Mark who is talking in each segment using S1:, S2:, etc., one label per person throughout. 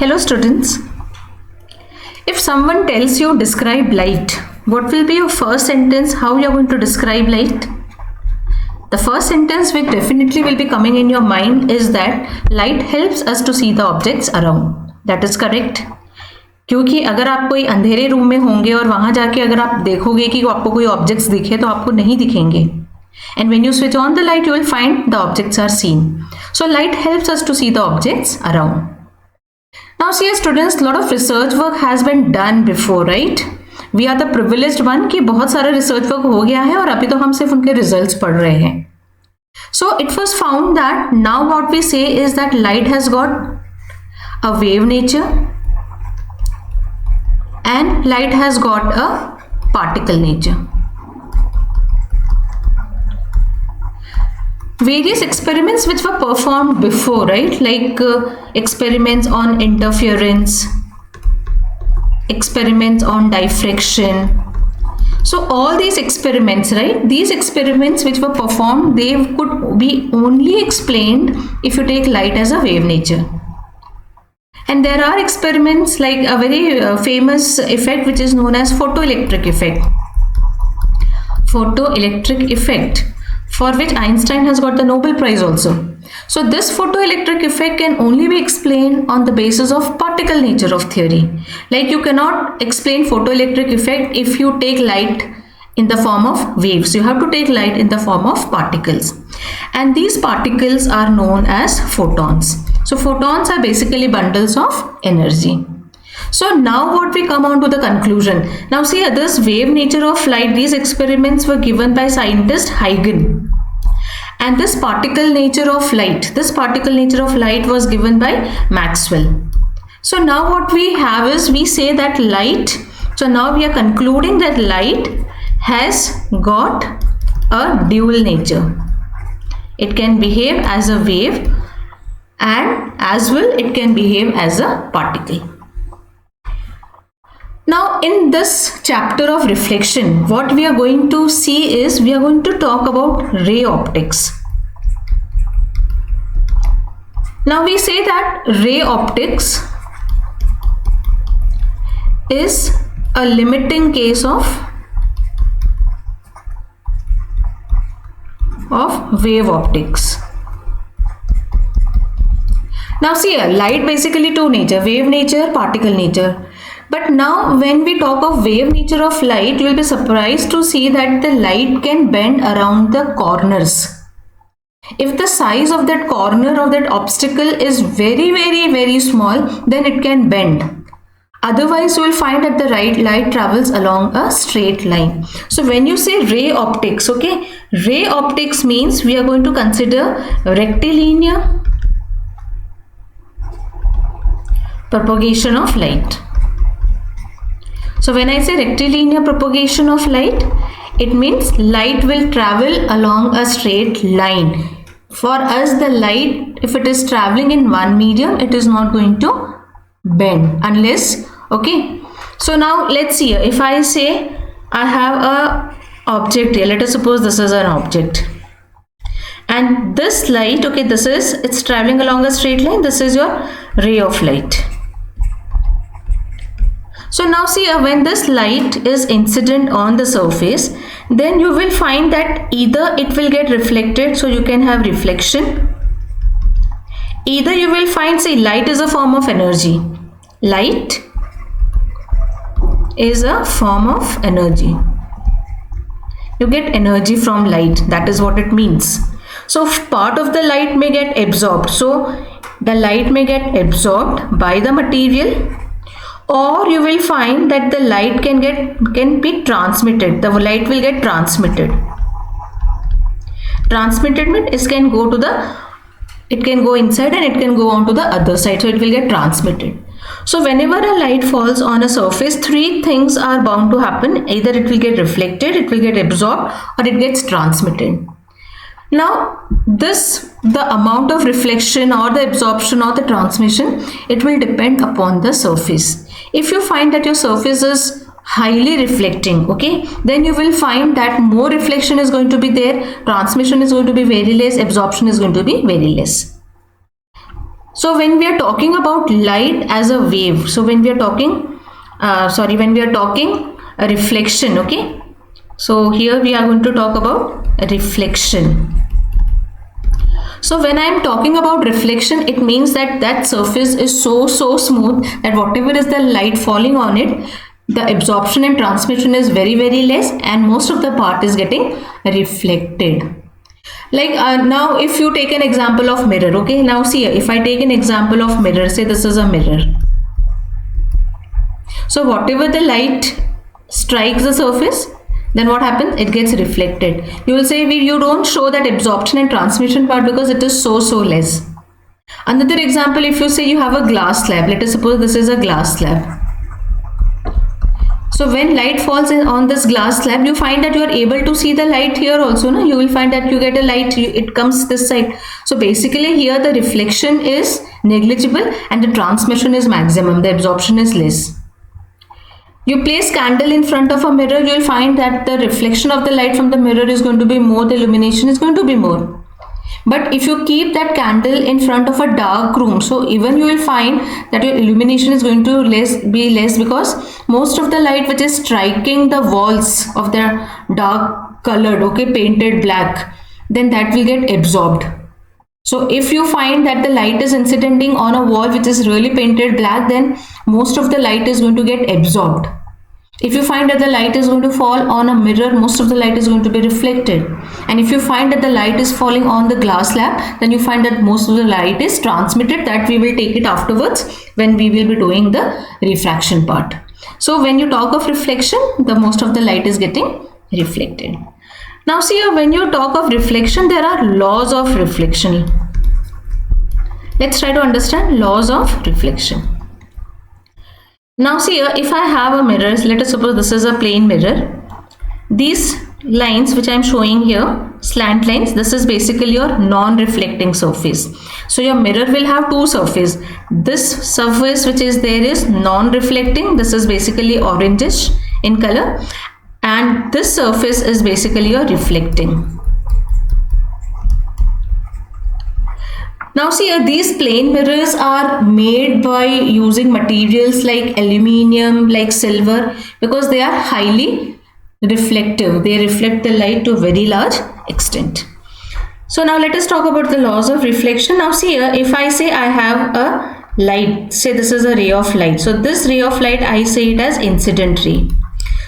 S1: Hello students. If someone tells you describe light, what will be your first sentence? How you are going to describe light? The first sentence which definitely will be coming in your mind is that light helps us to see the objects around. That is correct. क्योंकि अगर आप कोई अंधेरे room में होंगे और वहां जाके अगर आप देखोगे कि आपको कोई ऑब्जेक्ट्स दिखे तो आपको नहीं दिखेंगे. And when you switch on the light, you will find the objects are seen. So light helps us to see the objects around. Now see students, lot of research work has been done before, right? We are the privileged one कि बहुत सारा research work हो गया है और अभी तो हम सिर्फ उनके results पढ़ रहे हैं. So it was found that now what we say is that light has got a wave nature and light has got a particle nature. Various experiments which were performed before, right, like experiments on interference, experiments on diffraction. So all these experiments, right, these experiments which were performed, they could be only explained if you take light as a wave nature. And there are experiments like a very famous effect which is known as photoelectric effect. Photoelectric effect, for which Einstein has got the Nobel Prize also. So this photoelectric effect can only be explained on the basis of particle nature of theory. Like you cannot explain photoelectric effect if you take light in the form of waves. You have to take light in the form of particles. And these particles are known as photons. So photons are basically bundles of energy. So now what we come on to the conclusion. Now see this wave nature of light, these experiments were given by scientist Huygens. And this particle nature of light was given by Maxwell. So now what we have is we say that light, so now we are concluding that light has got a dual nature. It can behave as a wave and as well it can behave as a particle. Now in this chapter of reflection, what we are going to see is we are going to talk about ray optics. Now we say that ray optics is a limiting case of wave optics. Now see here, light basically two nature, wave nature, particle nature. But now when we talk of wave nature of light, you will be surprised to see that the light can bend around the corners. If the size of that corner of that obstacle is very small, then it can bend. Otherwise, you will find that the light travels along a straight line. So when you say ray optics, okay, ray optics means we are going to consider rectilinear propagation of light. So when I say rectilinear propagation of light, it means light will travel along a straight line. For us, the light, if it is traveling in one medium, it is not going to bend unless, okay. So now let's see, if I say I have a object here, let us suppose this is an object. And this light, okay, it's traveling along a straight line, this is your ray of light. So now see, when this light is incident on the surface, then you will find that either it will get reflected, so you can have reflection. Either you will find, see, light is a form of energy. Light is a form of energy. You get energy from light, that is what it means. So part of the light may get absorbed. So the light may get absorbed by the material, or you will find that the light can be transmitted. The light will get transmitted. Transmitted means it can go inside and it can go on to the other side. So it will get transmitted. So whenever a light falls on a surface, three things are bound to happen. Either it will get reflected, it will get absorbed, or it gets transmitted. Now the amount of reflection or the absorption or the transmission, it will depend upon the surface. If you find that your surface is highly reflecting, okay, then you will find that more reflection is going to be there, transmission is going to be very less, absorption is going to be very less. So when we are talking about light as a wave, so when we are talking a reflection, okay, so here we are going to talk about a reflection. So when I am talking about reflection, it means that that surface is so smooth that whatever is the light falling on it, the absorption and transmission is very less, and most of the part is getting reflected. Like now if you take an example of mirror, okay, now see, if I take an example of mirror, say this is a mirror. So whatever the light strikes the surface, then what happens? It gets reflected. You will say, you don't show that absorption and transmission part because it is so less. Another example, if you say you have a glass slab, let us suppose this is a glass slab. So when light falls on this glass slab, you find that you are able to see the light here also. No? You will find that you get a light, it comes this side. So basically here the reflection is negligible and the transmission is maximum, the absorption is less. You place candle in front of a mirror, you will find that the reflection of the light from the mirror is going to be more, the illumination is going to be more. But if you keep that candle in front of a dark room, so even you will find that your illumination is going to be less because most of the light which is striking the walls of the dark colored, okay, painted black, then that will get absorbed. So if you find that the light is incidenting on a wall which is really painted black, then most of the light is going to get absorbed. If you find that the light is going to fall on a mirror, most of the light is going to be reflected. And if you find that the light is falling on the glass slab, then you find that most of the light is transmitted. That we will take it afterwards when we will be doing the refraction part. So when you talk of reflection, the most of the light is getting reflected. Now see here, when you talk of reflection, there are laws of reflection. Let's try to understand laws of reflection. Now see here, if I have a mirror, let us suppose this is a plain mirror. These lines which I am showing here, slant lines, this is basically your non-reflecting surface. So your mirror will have two surfaces. This surface which is there is non-reflecting, this is basically orangish in color, and this surface is basically your reflecting. Now see here, these plain mirrors are made by using materials like aluminium, like silver, because they are highly reflective. They reflect the light to a very large extent. So now let us talk about the laws of reflection. Now see here, if I say I have a light, say this is a ray of light. So this ray of light, I say it as incident ray.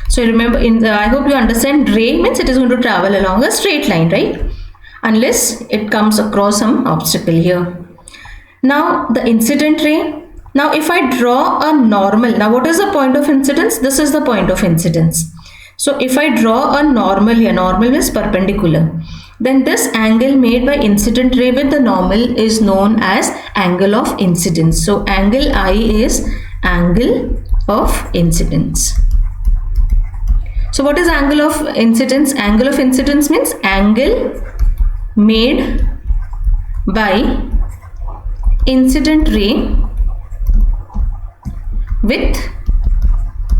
S1: So remember, I hope you understand, ray means it is going to travel along a straight line, right? Unless it comes across some obstacle here. Now the incident ray. Now if I draw a normal, now what is the point of incidence? This is the point of incidence. So if I draw a normal here, normal is perpendicular, then this angle made by incident ray with the normal is known as angle of incidence. So angle I is angle of incidence. So what is angle of incidence? Angle of incidence means angle made by incident ray with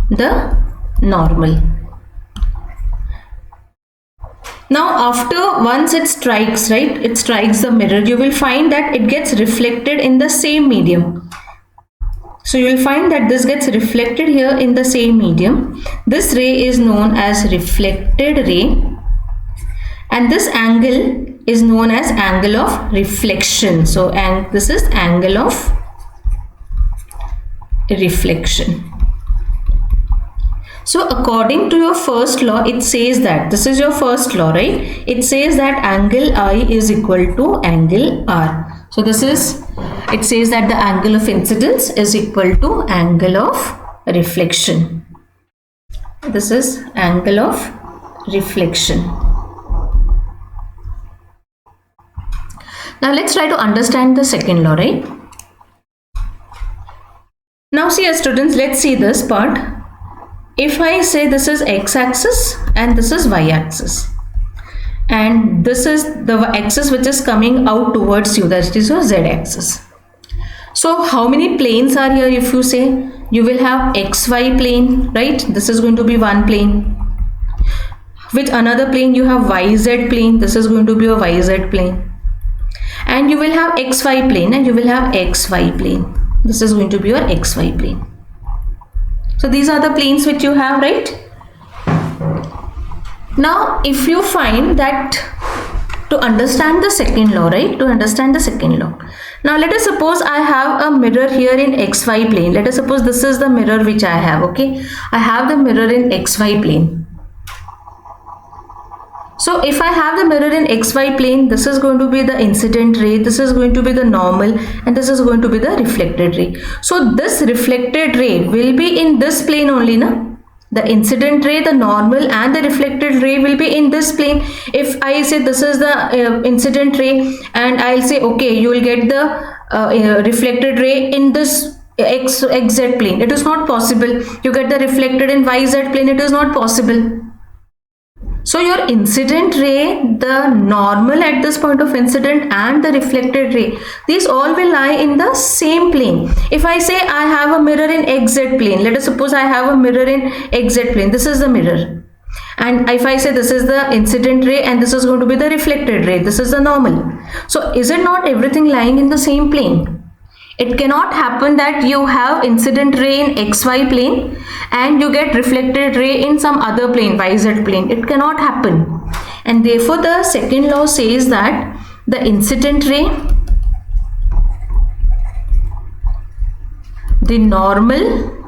S1: the normal. Now once it strikes, right, it strikes the mirror, you will find that it gets reflected in the same medium. So you will find that this gets reflected here in the same medium. This ray is known as reflected ray, and this angle is known as angle of reflection. So, and this is angle of reflection. So according to your first law, it says that, this is your first law, right? It says that angle I is equal to angle R. So this is, it says that the angle of incidence is equal to angle of reflection. This is angle of reflection. Now let's try to understand the second law, right? Now see, students, let's see this part. If I say this is x-axis and this is y-axis, and this is the axis which is coming out towards you, that is your z-axis. So how many planes are here? If you say, you will have xy plane, right? This is going to be one plane. With another plane you have yz plane. This is going to be a yz plane. and you will have xy plane and you will have xy plane. This is going to be your xy plane. So these are the planes which you have, right? Now if you find that, to understand the second law, right? To understand the second law. Now let us suppose I have a mirror here in xy plane. Let us suppose this is the mirror which I have, okay? I have the mirror in xy plane. So if I have the mirror in xy plane, this is going to be the incident ray, this is going to be the normal, and this is going to be the reflected ray. So this reflected ray will be in this plane only, na? The incident ray, the normal and the reflected ray will be in this plane. If I say this is the incident ray and I'll say okay, you will get the reflected ray in this xz plane, it is not possible. You get the reflected in yz plane, it is not possible. So your incident ray, the normal at this point of incident and the reflected ray, these all will lie in the same plane. If I say I have a mirror in xz plane, let us suppose I have a mirror in xz plane, this is the mirror. And if I say this is the incident ray and this is going to be the reflected ray, this is the normal. So is it not everything lying in the same plane? It cannot happen that you have incident ray in xy plane and you get reflected ray in some other plane, yz plane. It cannot happen. And therefore the second law says that the incident ray, the normal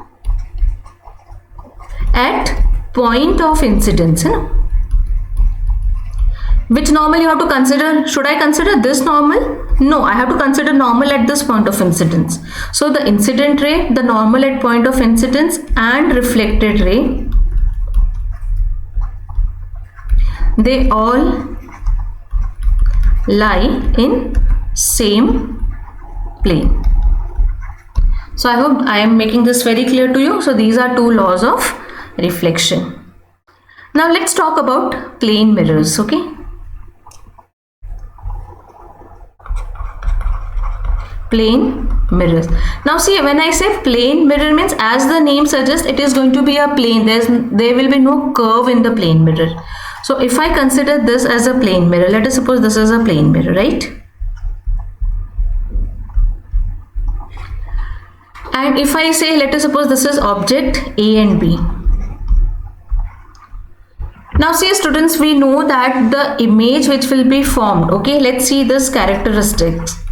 S1: at point of incidence. Which normal you have to consider? Should I consider this normal? No, I have to consider normal at this point of incidence. So the incident ray, the normal at point of incidence and reflected ray, they all lie in same plane. So I hope I am making this very clear to you. So these are two laws of reflection. Now let's talk about plane mirrors, okay? Plane mirrors. Now see, when I say plane mirror means, as the name suggests, it is going to be a plane. There will be no curve in the plane mirror. So if I consider this as a plane mirror, let us suppose this is a plane mirror, right? And if I say, let us suppose this is object A and B. Now see students, we know that the image which will be formed, okay, let's see this characteristics.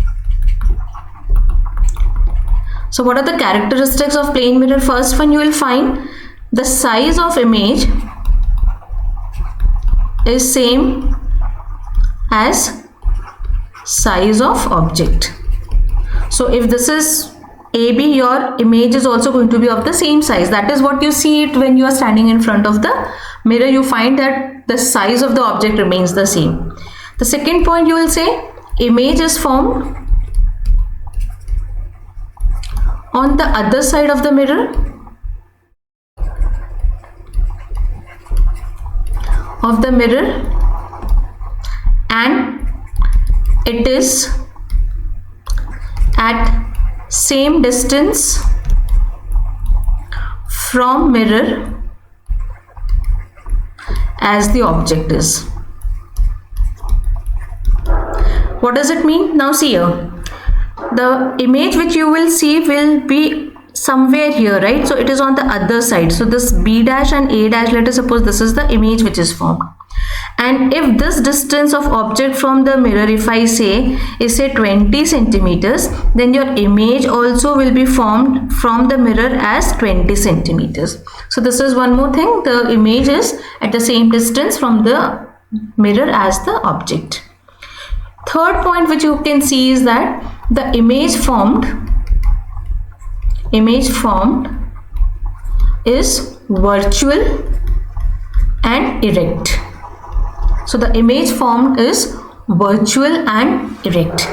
S1: So what are the characteristics of plane mirror? First one, you will find the size of image is same as size of object. So if this is AB, your image is also going to be of the same size. That is what you see it when you are standing in front of the mirror. You find that the size of the object remains the same. The second point, you will say image is formed on the other side of the mirror and it is at same distance from mirror as the object is. What does it mean? Now see here, the image which you will see will be somewhere here, right? So it is on the other side. So this B dash and A dash, let us suppose this is the image which is formed. And if this distance of object from the mirror, if I say is say 20 centimeters, then your image also will be formed from the mirror as 20 centimeters. So this is one more thing, the image is at the same distance from the mirror as the object. Third point which you can see is that the image formed is virtual and erect. So the image formed is virtual and erect.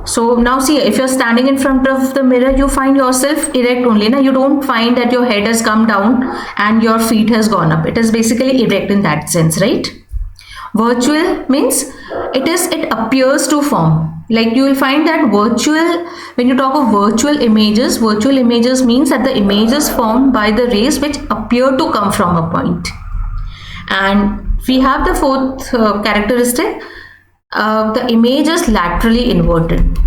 S1: So now see, if you're standing in front of the mirror, you find yourself erect only. Now you don't find that your head has come down and your feet has gone up. It is basically erect in that sense, right? Virtual means it appears to form. Like you will find that virtual, when you talk of virtual images means that the image is formed by the rays which appear to come from a point. And we have the fourth characteristic. the image is laterally inverted.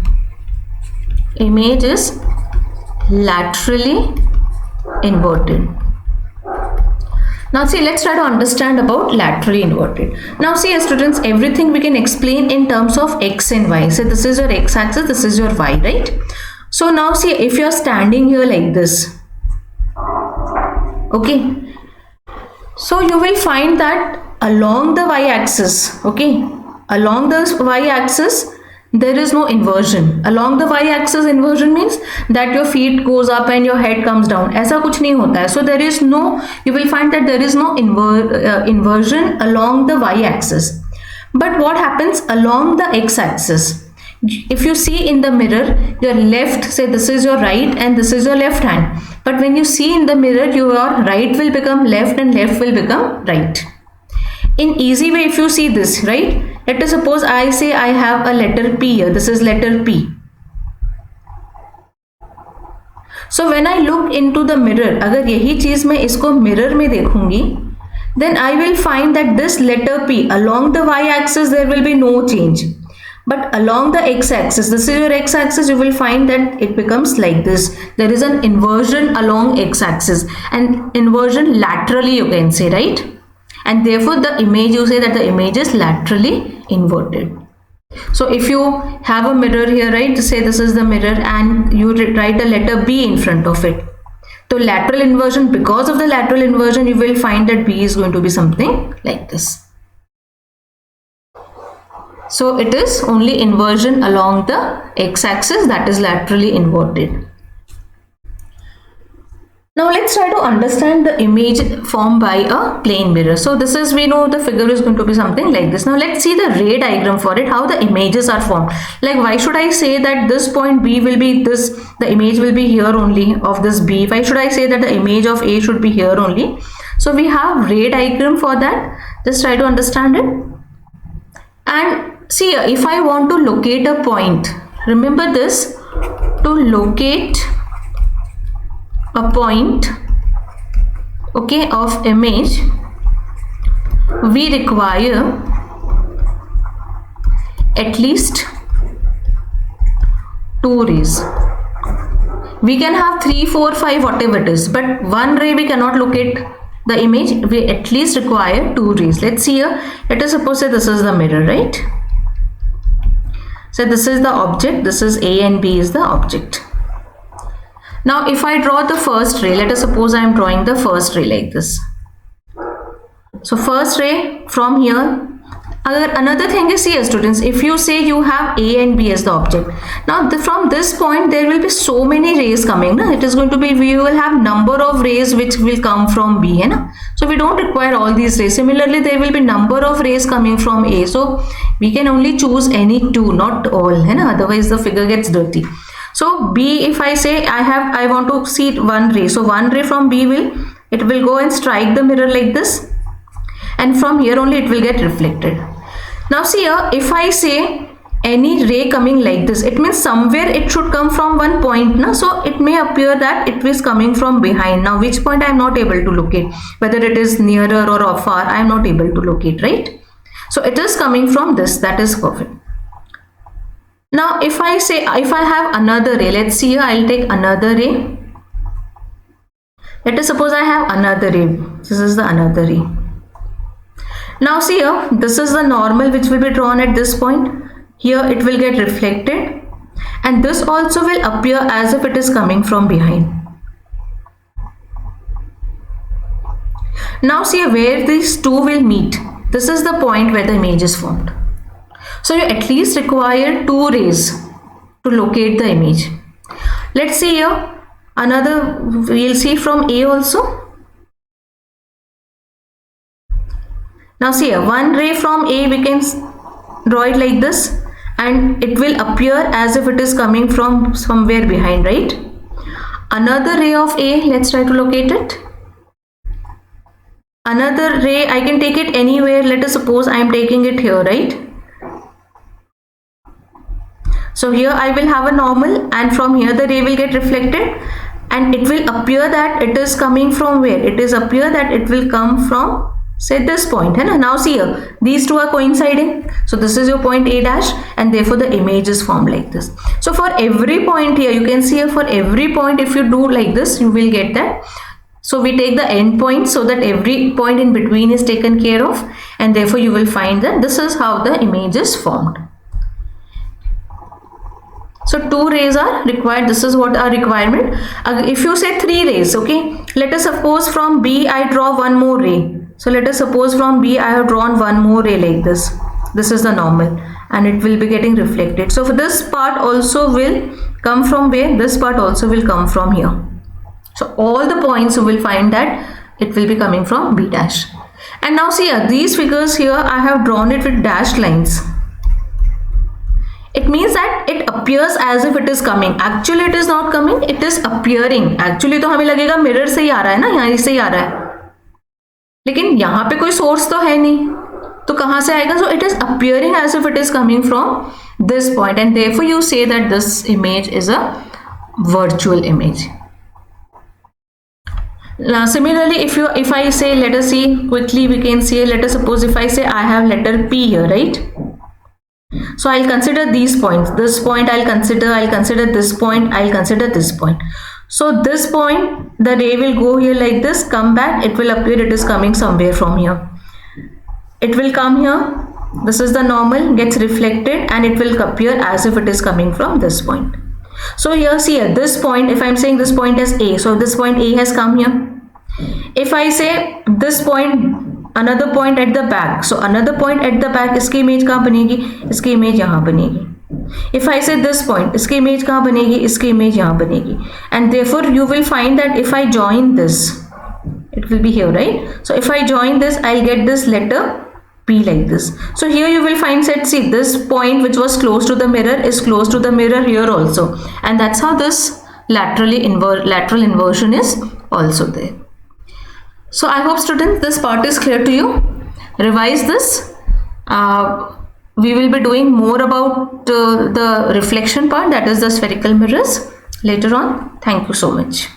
S1: Image is laterally inverted. Now see, let's try to understand about laterally inverted. Now see, students, everything we can explain in terms of x and y. So this is your x-axis, this is your y, right? So now see, if you're standing here like this, okay, so you will find that along the y-axis, okay, along the y-axis, there is no inversion. Along the y-axis, inversion means that your feet goes up and your head comes down. ऐसा कुछ नहीं होता है. So there is no, you will find that there is no inversion along the y-axis. But what happens along the x-axis? If you see in the mirror, your left, say this is your right and this is your left hand. But when you see in the mirror, your right will become left and left will become right. In easy way, if you see this, right? Let us suppose I say I have a letter P here. This is letter P. So when I look into the mirror, अगर यही चीज मैं इसको mirror में देखूंगी, then I will find that this letter P along the y-axis there will be no change. But along the x-axis, this is your x-axis, you will find that it becomes like this. There is an inversion along x-axis and inversion laterally, you can say, right? And therefore the image, you say that the image is laterally inverted. So if you have a mirror here, right, say this is the mirror and you write the letter B in front of it. So lateral inversion, because of the lateral inversion, you will find that B is going to be something like this. So it is only inversion along the x-axis, that is laterally inverted. Now let's try to understand the image formed by a plane mirror. So this is, we know the figure is going to be something like this. Now let's see the ray diagram for it, how the images are formed. Like why should I say that this point B will be this, the image will be here only of this B? Why should I say that the image of A should be here only? So we have ray diagram for that. Just try to understand it. And see, if I want to locate a point, remember this, to locate a point, okay, of image, we require at least 2 rays. We can have 3, 4, 5, whatever it is, but 1 ray we cannot locate the image. We at least require 2 rays. Let's see here. Let us suppose that this is the mirror, right? So this is the object, this is A and B is the object. Now if I draw the first ray, let us suppose I am drawing the first ray like this. So first ray from here. Another thing is here, students, if you say you have A and B as the object, now from this point there will be so many rays coming. Na? It is going to be, we will have number of rays which will come from B. Na? So we don't require all these rays. Similarly, there will be number of rays coming from A. So we can only choose any 2, not all. Na? Otherwise the figure gets dirty. So B, if I say I want to see 1 ray. So 1 ray from B will go and strike the mirror like this. And from here only it will get reflected. Now see here, if I say any ray coming like this, it means somewhere it should come from one point. Na? So it may appear that it is coming from behind. Now which point I am not able to locate. Whether it is nearer or far, I am not able to locate, right? So it is coming from this, that is perfect. Now if I say, if I have another ray, let's see here, I'll take another ray. Let us suppose I have another ray. This is the another ray. Now see here, this is the normal which will be drawn at this point. Here it will get reflected and this also will appear as if it is coming from behind. Now see where these two will meet. This is the point where the image is formed. So you at least require 2 rays to locate the image. Let's see here, another, we'll see from A also. Now see here, 1 ray from A, we can draw it like this and it will appear as if it is coming from somewhere behind, right? Another ray of A, let's try to locate it. Another ray, I can take it anywhere. Let us suppose I am taking it here, right? So here I will have a normal and from here the ray will get reflected and it will appear that it is coming from where? It is appear that it will come from say this point, है ना? Now see here, these two are coinciding. So this is your point A dash, and therefore the image is formed like this. So for every point here, you can see here, for every point, if you do like this, you will get that. So we take the end point so that every point in between is taken care of, and therefore you will find that this is how the image is formed. So 2 rays are required. This is what our requirement. If you say 3 rays, okay, let us suppose from B I draw one more ray. So let us suppose from B I have drawn one more ray like this. This is the normal, and it will be getting reflected. So for this part also will come from where? This part also will come from here. So all the points you will find that it will be coming from B dash. And now see here, these figures here I have drawn it with dashed lines. It means that it appears as if it is coming. Actually it is not coming, it is appearing. Actually तो हमें लगेगा mirror से ही आ रहा है ना, यहाँ से ही आ रहा है, लेकिन यहाँ पे कोई सोर्स तो है नहीं, तो कहाँ से आएगा? So it is appearing as if it is coming from this point, and therefore you say that this image is a virtual image. Now similarly, if I say, let us see quickly, we can see, let us suppose if I say I have letter P here, right? So I'll consider these points. This point I'll consider this point, I'll consider this point. So this point, the ray will go here like this, come back, it will appear it is coming somewhere from here. It will come here, this is the normal, gets reflected, and it will appear as if it is coming from this point. So here see here, this point, if I'm saying this point as A, so this point A has come here. If I say this point, another point at the back, so another point at the back, इसकी image कहाँ बनेगी? इसकी image यहाँ बनेगी. If I say this point, इसकी image कहाँ बनेगी? इसकी इमेज यहाँ बनेगी. And therefore you will find that if I join this, it will be here, right? So if I join this, I'll get this letter P like this. So here you will find that, see, this point which was close to the mirror is close to the mirror here also, and that's how this lateral inversion is also there. So I hope students this part is clear to you. Revise this. We will be doing more about the reflection part, that is the spherical mirrors, later on. Thank you so much.